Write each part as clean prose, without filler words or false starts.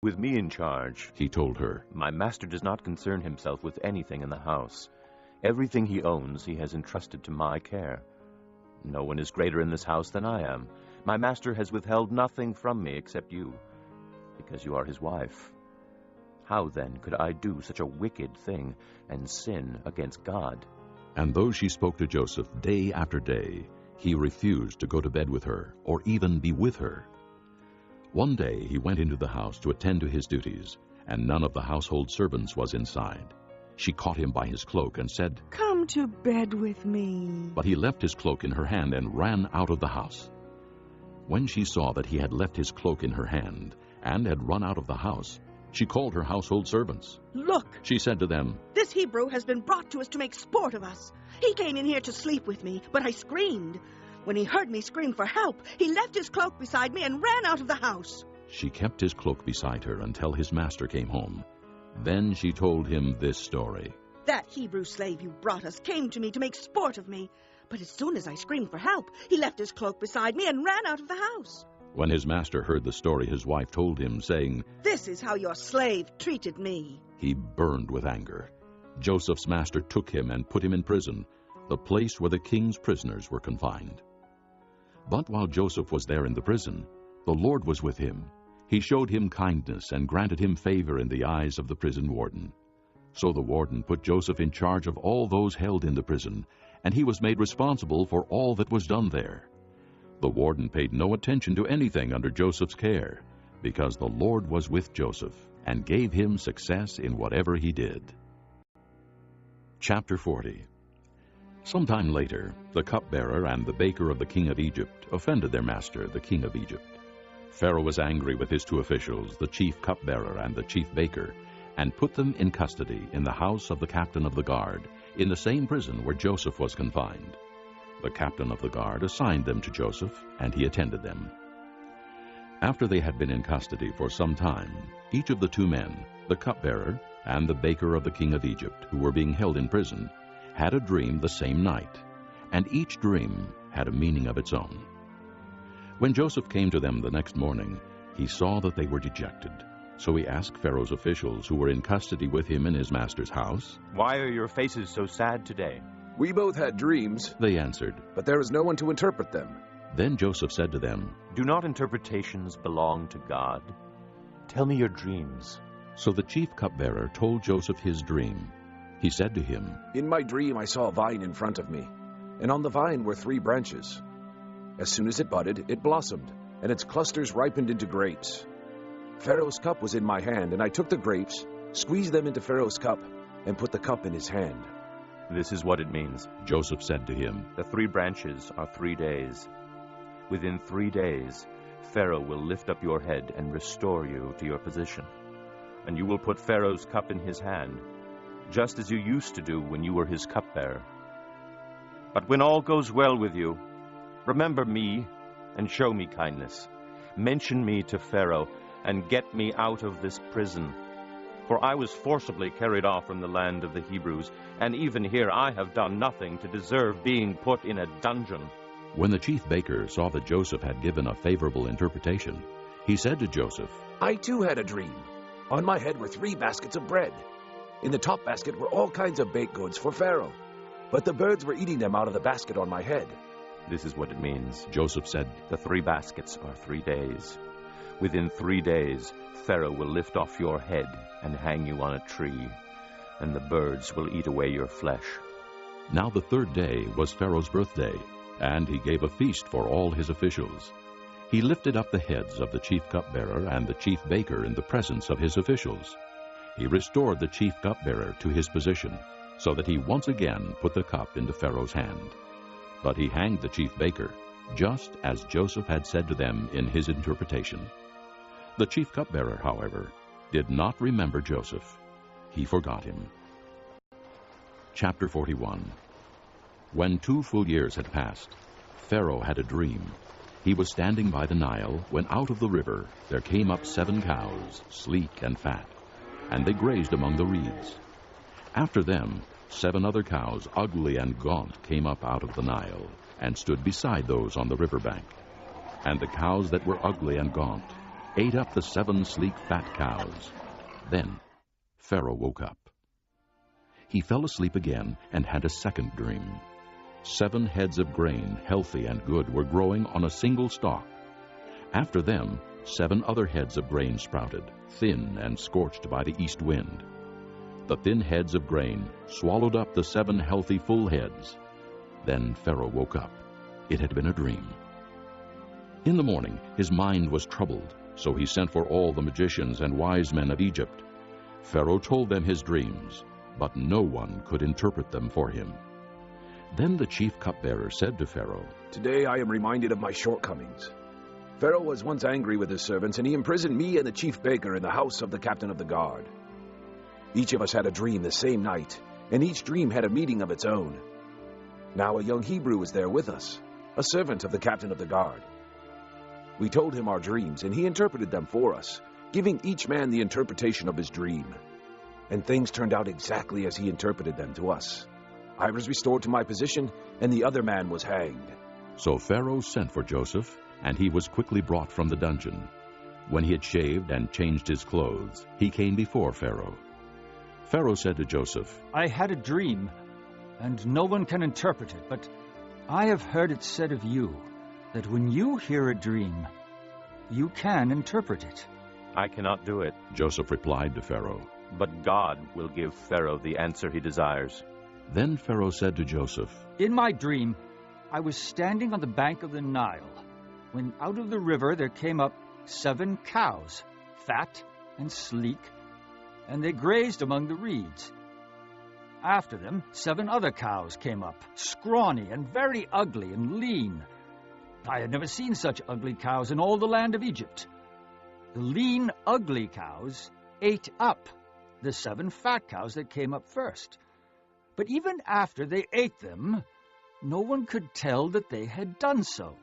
With me in charge, he told her, my master does not concern himself with anything in the house. Everything he owns he has entrusted to my care. No one is greater in this house than I am. My master has withheld nothing from me except you, because you are his wife. How then could I do such a wicked thing and sin against God?" And though she spoke to Joseph day after day, he refused to go to bed with her or even be with her. One day he went into the house to attend to his duties, and none of the household servants was inside. She caught him by his cloak and said, "Come to bed with me." But he left his cloak in her hand and ran out of the house. When she saw that he had left his cloak in her hand and had run out of the house, she called her household servants. "Look," She said to them, "this Hebrew has been brought to us to make sport of us. He came in here to sleep with me, but I screamed. When he heard me scream for help, he left his cloak beside me and ran out of the house." She kept his cloak beside her until his master came home. Then she told him this story. "That Hebrew slave you brought us came to me to make sport of me, but as soon as I screamed for help, he left his cloak beside me and ran out of the house." When his master heard the story his wife told him, saying, "This is how your slave treated me," he burned with anger. Joseph's master took him and put him in prison, the place where the king's prisoners were confined. But while Joseph was there in the prison, the Lord was with him. He showed him kindness and granted him favor in the eyes of the prison warden. So the warden put Joseph in charge of all those held in the prison, and he was made responsible for all that was done there. The warden paid no attention to anything under Joseph's care, because the Lord was with Joseph and gave him success in whatever he did. Chapter 40. Sometime later, the cupbearer and the baker of the king of Egypt offended their master, the king of Egypt. Pharaoh was angry with his two officials, the chief cupbearer and the chief baker, and put them in custody in the house of the captain of the guard, in the same prison where Joseph was confined. The captain of the guard assigned them to Joseph, and he attended them. After they had been in custody for some time, each of the two men, the cupbearer and the baker of the king of Egypt, who were being held in prison, had a dream the same night, and each dream had a meaning of its own. When Joseph came to them the next morning, he saw that they were dejected. So he asked Pharaoh's officials who were in custody with him in his master's house, "Why are your faces so sad today?" "We both had dreams," they answered. "but there is no one to interpret them." Then Joseph said to them, "Do not interpretations belong to God? Tell me your dreams." So the chief cupbearer told Joseph his dream. He said to him, "In my dream I saw a vine in front of me, and on the vine were 3 branches. As soon as it budded, it blossomed, and its clusters ripened into grapes. Pharaoh's cup was in my hand, and I took the grapes, squeezed them into Pharaoh's cup, and put the cup in his hand." "This is what it means," Joseph said to him. "The 3 branches are 3 days. Within 3 days, Pharaoh will lift up your head and restore you to your position. And you will put Pharaoh's cup in his hand, just as you used to do when you were his cupbearer. But when all goes well with you, remember me and show me kindness. Mention me to Pharaoh and get me out of this prison. For I was forcibly carried off from the land of the Hebrews, and even here I have done nothing to deserve being put in a dungeon." When the chief baker saw that Joseph had given a favorable interpretation, he said to Joseph, "I too had a dream. On my head were 3 baskets of bread. In the top basket were all kinds of baked goods for Pharaoh, but the birds were eating them out of the basket on my head." "This is what it means," Joseph said. "The 3 baskets are 3 days. Within 3 days, Pharaoh will lift off your head and hang you on a tree, and the birds will eat away your flesh." Now the 3rd day was Pharaoh's birthday, and he gave a feast for all his officials. He lifted up the heads of the chief cupbearer and the chief baker in the presence of his officials. He restored the chief cupbearer to his position, so that he once again put the cup into Pharaoh's hand. But he hanged the chief baker, just as Joseph had said to them in his interpretation. The chief cupbearer, however, did not remember Joseph. He forgot him. Chapter 41. When 2 full years had passed, Pharaoh had a dream. He was standing by the Nile when out of the river there came up 7 cows, sleek and fat, and they grazed among the reeds. After them, 7 other cows, ugly and gaunt, came up out of the Nile and stood beside those on the riverbank. And the cows that were ugly and gaunt ate up the 7 sleek fat cows. Then Pharaoh woke up. He fell asleep again and had a second dream. 7 heads of grain, healthy and good, were growing on a single stalk. After them, 7 other heads of grain sprouted, thin and scorched by the east wind. The thin heads of grain swallowed up the 7 healthy full heads. Then Pharaoh woke up. It had been a dream. In the morning, his mind was troubled, so he sent for all the magicians and wise men of Egypt. Pharaoh told them his dreams, but no one could interpret them for him. Then the chief cupbearer said to Pharaoh, "Today I am reminded of my shortcomings. Pharaoh was once angry with his servants, and he imprisoned me and the chief baker in the house of the captain of the guard. Each of us had a dream the same night, and each dream had a meaning of its own. Now a young Hebrew was there with us, a servant of the captain of the guard. We told him our dreams, and he interpreted them for us, giving each man the interpretation of his dream. And things turned out exactly as he interpreted them to us. I was restored to my position, and the other man was hanged." So Pharaoh sent for Joseph, and he was quickly brought from the dungeon. When he had shaved and changed his clothes, he came before Pharaoh. Pharaoh said to Joseph, "I had a dream, and no one can interpret it, but I have heard it said of you that when you hear a dream, you can interpret it." I cannot do it, Joseph replied to Pharaoh. but God will give Pharaoh the answer he desires. Then Pharaoh said to Joseph, "In my dream, I was standing on the bank of the Nile, when out of the river there came up 7 cows, fat and sleek, and they grazed among the reeds. After them, 7 other cows came up, scrawny and very ugly and lean. I had never seen such ugly cows in all the land of Egypt. The lean, ugly cows ate up the 7 fat cows that came up first. But even after they ate them, no one could tell that they had done so.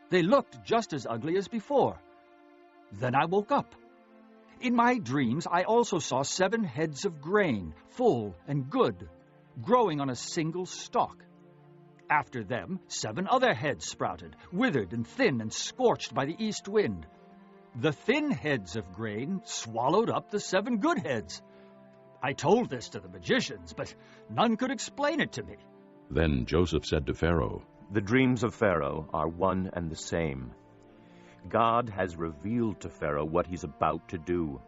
They looked just as ugly as before. Then I woke up. In my dreams, I also saw 7 heads of grain, full and good, growing on a single stalk. After them, 7 other heads sprouted, withered and thin and scorched by the east wind. The thin heads of grain swallowed up the 7 good heads. I told this to the magicians, but none could explain it to me." Then Joseph said to Pharaoh, The dreams of Pharaoh are one and the same. God has revealed to Pharaoh what he's about to do.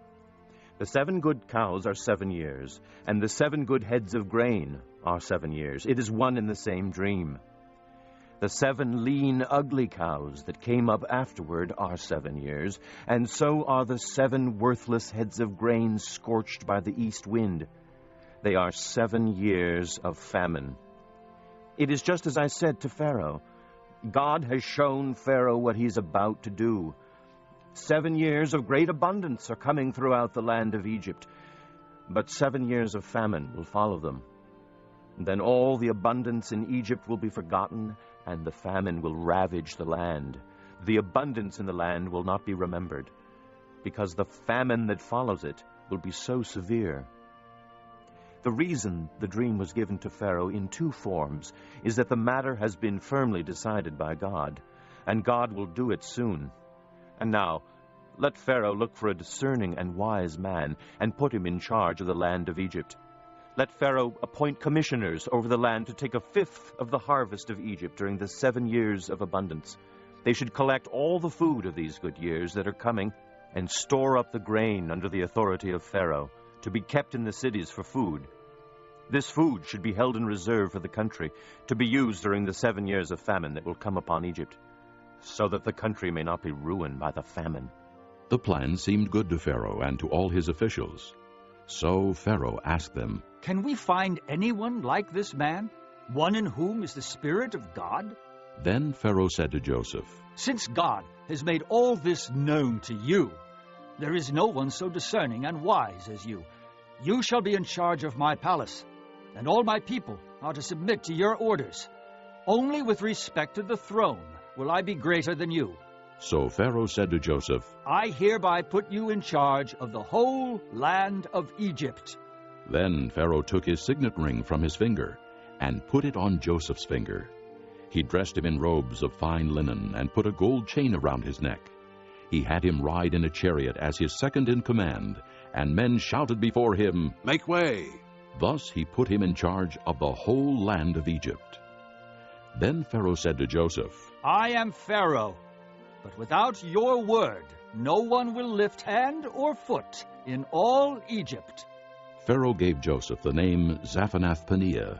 The 7 good cows are 7 years, and the 7 good heads of grain are 7 years. It is one and the same dream. The 7 lean, ugly cows that came up afterward are 7 years, and so are the 7 worthless heads of grain scorched by the east wind. They are 7 years of famine. It is just as I said to Pharaoh. God has shown Pharaoh what he's about to do. 7 years of great abundance are coming throughout the land of Egypt, but 7 years of famine will follow them. Then all the abundance in Egypt will be forgotten, and the famine will ravage the land. The abundance in the land will not be remembered, because the famine that follows it will be so severe. The reason the dream was given to Pharaoh in 2 forms is that the matter has been firmly decided by God, and God will do it soon. And now, let Pharaoh look for a discerning and wise man and put him in charge of the land of Egypt. Let Pharaoh appoint commissioners over the land to take 1/5 of the harvest of Egypt during the 7 years of abundance. They should collect all the food of these good years that are coming and store up the grain under the authority of Pharaoh, to be kept in the cities for food. This food should be held in reserve for the country, to be used during the 7 years of famine that will come upon Egypt, so that the country may not be ruined by the famine. The plan seemed good to Pharaoh and to all his officials. So Pharaoh asked them, "Can we find anyone like this man, one in whom is the Spirit of God?" Then Pharaoh said to Joseph, "Since God has made all this known to you, there is no one so discerning and wise as you. You shall be in charge of my palace, and all my people are to submit to your orders. Only with respect to the throne will I be greater than you." So Pharaoh said to Joseph, "I hereby put you in charge of the whole land of Egypt." Then Pharaoh took his signet ring from his finger and put it on Joseph's finger. He dressed him in robes of fine linen and put a gold chain around his neck. He had him ride in a chariot as his second in command, and men shouted before him, "Make way!" Thus he put him in charge of the whole land of Egypt. Then Pharaoh said to Joseph, I am Pharaoh, but without your word, no one will lift hand or foot in all Egypt. Pharaoh gave Joseph the name Zaphanath-Paneah,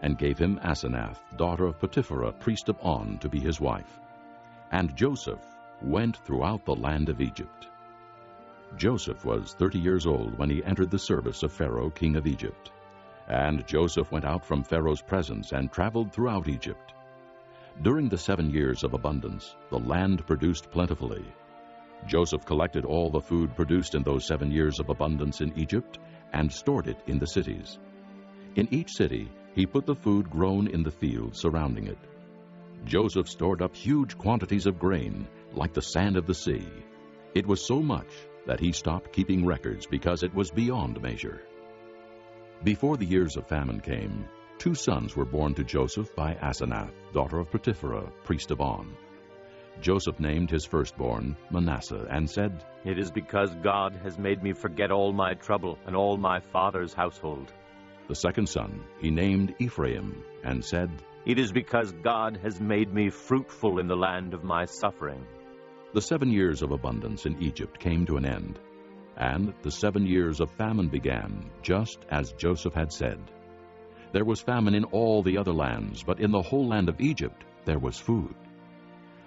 and gave him Asenath, daughter of Potiphera, priest of On, to be his wife. And Joseph went throughout the land of Egypt. Joseph was 30 years old when he entered the service of Pharaoh, king of Egypt. And Joseph went out from Pharaoh's presence and traveled throughout Egypt. During the 7 years of abundance, the land produced plentifully. Joseph collected all the food produced in those 7 years of abundance in Egypt and stored it in the cities. In each city, he put the food grown in the fields surrounding it. Joseph stored up huge quantities of grain, like the sand of the sea. It was so much that he stopped keeping records because it was beyond measure. Before the years of famine came, 2 sons were born to Joseph by Asenath, daughter of Potiphera, priest of On. Joseph named his firstborn Manasseh and said, It is because God has made me forget all my trouble and all my father's household. The second son he named Ephraim and said, It is because God has made me fruitful in the land of my suffering. The 7 years of abundance in Egypt came to an end, and the 7 years of famine began, just as Joseph had said. There was famine in all the other lands, but in the whole land of Egypt there was food.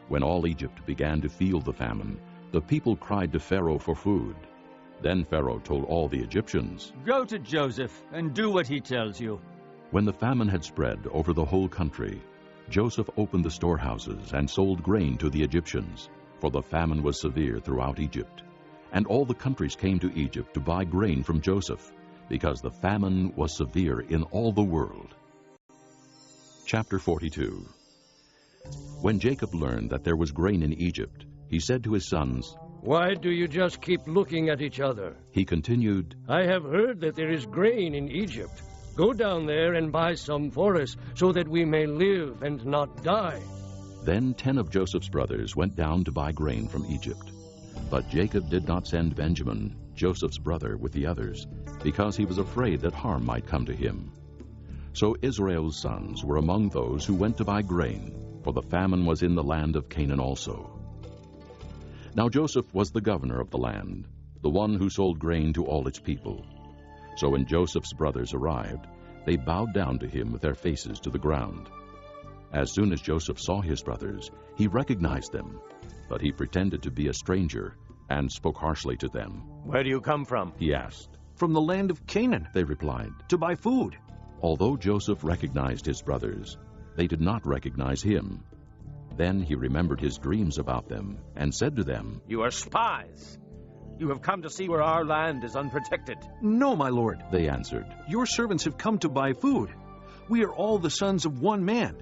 When all Egypt began to feel the famine, the people cried to Pharaoh for food. Then Pharaoh told all the Egyptians, Go to Joseph and do what he tells you. When the famine had spread over the whole country, Joseph opened the storehouses and sold grain to the Egyptians, for the famine was severe throughout Egypt. And all the countries came to Egypt to buy grain from Joseph, because the famine was severe in all the world. Chapter 42. When Jacob learned that there was grain in Egypt, he said to his sons, Why do you just keep looking at each other? He continued, I have heard that there is grain in Egypt. Go down there and buy some for us, so that we may live and not die. Then 10 of Joseph's brothers went down to buy grain from Egypt. But Jacob did not send Benjamin, Joseph's brother, with the others, because he was afraid that harm might come to him. So Israel's sons were among those who went to buy grain, for the famine was in the land of Canaan also. Now Joseph was the governor of the land, the one who sold grain to all its people. So when Joseph's brothers arrived, they bowed down to him with their faces to the ground. As soon as Joseph saw his brothers, he recognized them, but he pretended to be a stranger and spoke harshly to them. Where do you come from? He asked. From the land of Canaan, They replied. to buy food. Although Joseph recognized his brothers, they did not recognize him. Then he remembered his dreams about them and said to them, You are spies. You have come to see where our land is unprotected. No, my lord. They answered. Your servants have come to buy food. We are all the sons of one man.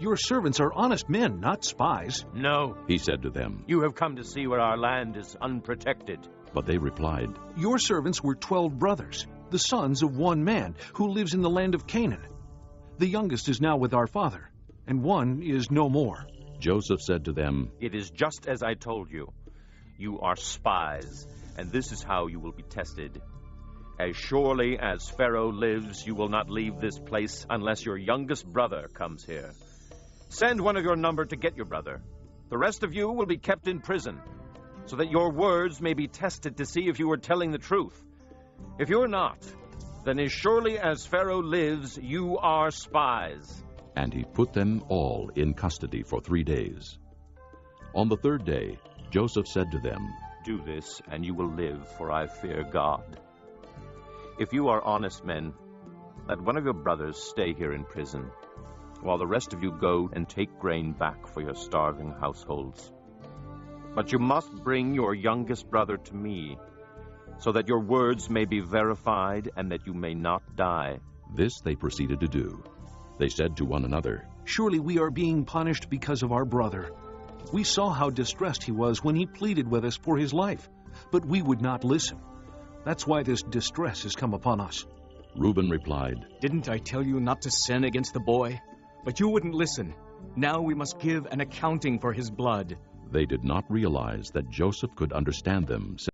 Your servants are honest men, not spies. No, He said to them. you have come to see where our land is unprotected. But they replied, Your servants were 12 brothers, the sons of one man, who lives in the land of Canaan. The youngest is now with our father, and one is no more. Joseph said to them, It is just as I told you. You are spies, and this is how you will be tested. As surely as Pharaoh lives, you will not leave this place unless your youngest brother comes here. Send one of your number to get your brother. The rest of you will be kept in prison, so that your words may be tested to see if you are telling the truth. If you are not, then as surely as Pharaoh lives, you are spies. and he put them all in custody for 3 days. On the 3rd day, Joseph said to them, Do this, and you will live, for I fear God. If you are honest men, let one of your brothers stay here in prison, while the rest of you go and take grain back for your starving households. But you must bring your youngest brother to me, so that your words may be verified and that you may not die. This they proceeded to do. They said to one another, Surely we are being punished because of our brother. We saw how distressed he was when he pleaded with us for his life, but we would not listen. That's why this distress has come upon us. Reuben replied, Didn't I tell you not to sin against the boy? But you wouldn't listen. Now we must give an accounting for his blood. They did not realize that Joseph could understand them,